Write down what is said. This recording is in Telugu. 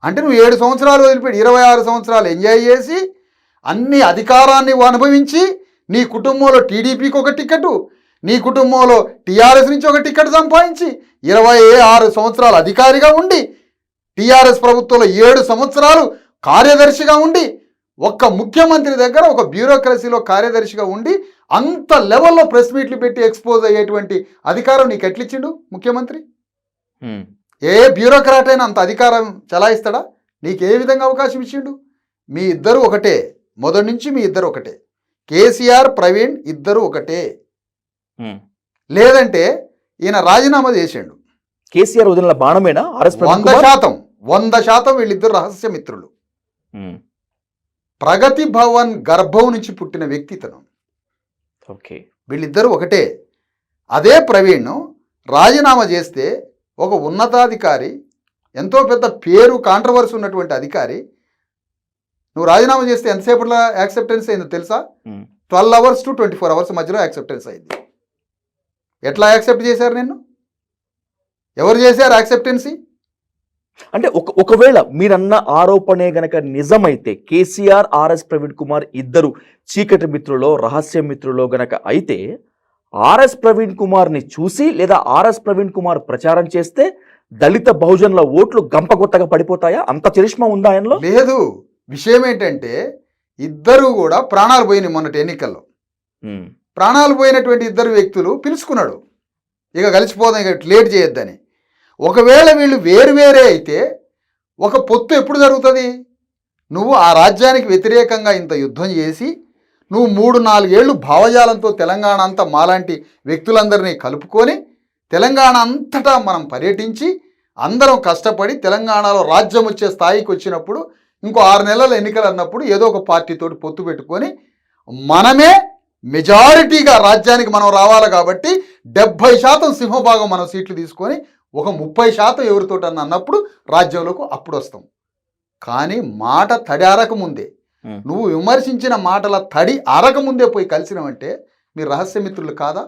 అంటే నువ్వు 7 సంవత్సరాలు వదిలిపెట్టి 26 సంవత్సరాలు ఎంజాయ్ చేసి అన్ని అధికారాన్ని అనుభవించి నీ కుటుంబంలో టీడీపీకి ఒక టికెట్, నీ కుటుంబంలో టీఆర్ఎస్ నుంచి ఒక టికెట్ సంపాదించి 26 సంవత్సరాలు అధికారిగా ఉండి టీఆర్ఎస్ ప్రభుత్వంలో 7 సంవత్సరాలు కార్యదర్శిగా ఉండి ఒక్క ముఖ్యమంత్రి దగ్గర ఒక బ్యూరోక్రసీలో కార్యదర్శిగా ఉండి అంత లెవెల్లో ప్రెస్ మీట్లు పెట్టి ఎక్స్పోజ్ అయ్యేటువంటి అధికారం నీకు ఎట్లిచ్చిండు ముఖ్యమంత్రి? ఏ బ్యూరోక్రాట్ అయినా అంత అధికారం చలాయిస్తాడా? నీకు ఏ విధంగా అవకాశం ఇచ్చిండు? మీ ఇద్దరు ఒకటే, మొదటి నుంచి మీ ఇద్దరు ఒకటే. కేసీఆర్ ప్రవీణ్ ఇద్దరు ఒకటే. లేదంటే ఈయన రాజీనామా చేసిండు. కేసీఆర్ వదిలిన బాణమేనా? 100% వీళ్ళిద్దరు రహస్య మిత్రులు. ప్రగతి భవన్ గర్భం నుంచి పుట్టిన వ్యక్తి ఇతను. వీళ్ళిద్దరూ ఒకటే. అదే ప్రవీణ్ రాజీనామా చేస్తే ఒక ఉన్నతాధికారి, ఎంతో పెద్ద పేరు కాంట్రవర్సీ ఉన్నటువంటి అధికారి, నువ్వు రాజీనామా చేస్తే ఎంతసేపట్లో యాక్సెప్టెన్స్ అయిందో తెలుసా? 12 hours to 24 hours మధ్యలో యాక్సెప్టెన్స్ అయింది. ఎట్లా యాక్సెప్ట్ చేశారు నిన్ను? ఎవరు చేశారు యాక్సెప్టెన్సీ? అంటే ఒకవేళ మీరన్న ఆరోపణే గనక నిజమైతే కేసీఆర్ ఆర్ఎస్ ప్రవీణ్ కుమార్ ఇద్దరు చీకటి మిత్రులో రహస్య మిత్రులో గనక అయితే ఆర్ఎస్ ప్రవీణ్ కుమార్ని చూసి లేదా ఆర్ఎస్ ప్రవీణ్ కుమార్ ప్రచారం చేస్తే దళిత బహుజనుల ఓట్లు గంపగొత్తగా పడిపోతాయా? అంత చరిష్మా ఉందా ఆయనలో? లేదు. విషయం ఏంటంటే ఇద్దరు కూడా ప్రాణాలు పోయినాయి మొన్నటి ఎన్నికల్లో. ప్రాణాలు పోయినటువంటి ఇద్దరు వ్యక్తులు పిలుచుకున్నాడు, ఇక కలిసిపోదాం, ఇక లేట్ చేయొద్దని. ఒకవేళ వీళ్ళు వేరువేరే అయితే ఒక పొత్తు ఎప్పుడు జరుగుతుంది? నువ్వు ఆ రాజ్యానికి వ్యతిరేకంగా ఇంత యుద్ధం చేసి నువ్వు 3-4 ఏళ్ళు భావజాలంతో తెలంగాణ అంతా మాలాంటి వ్యక్తులందరినీ కలుపుకొని తెలంగాణ అంతటా మనం పర్యటించి అందరం కష్టపడి తెలంగాణలో రాజ్యం వచ్చే స్థాయికి వచ్చినప్పుడు ఇంకో 6 నెలల ఎన్నికలు అన్నప్పుడు ఏదో ఒక పార్టీతోటి పొత్తు పెట్టుకొని మనమే మెజారిటీగా రాజ్యానికి మనం రావాలి కాబట్టి 70% సింహభాగం మనం సీట్లు తీసుకొని ఒక 30% ఎవరితోటి అన్నప్పుడు రాజ్యంలోకి అప్పుడు వస్తాం. కానీ మాట తడి ఆరకముందే, నువ్వు విమర్శించిన మాటల తడి ఆరకముందే పోయి కలిసినావంటే మీరు రహస్య మిత్రులు కాదా?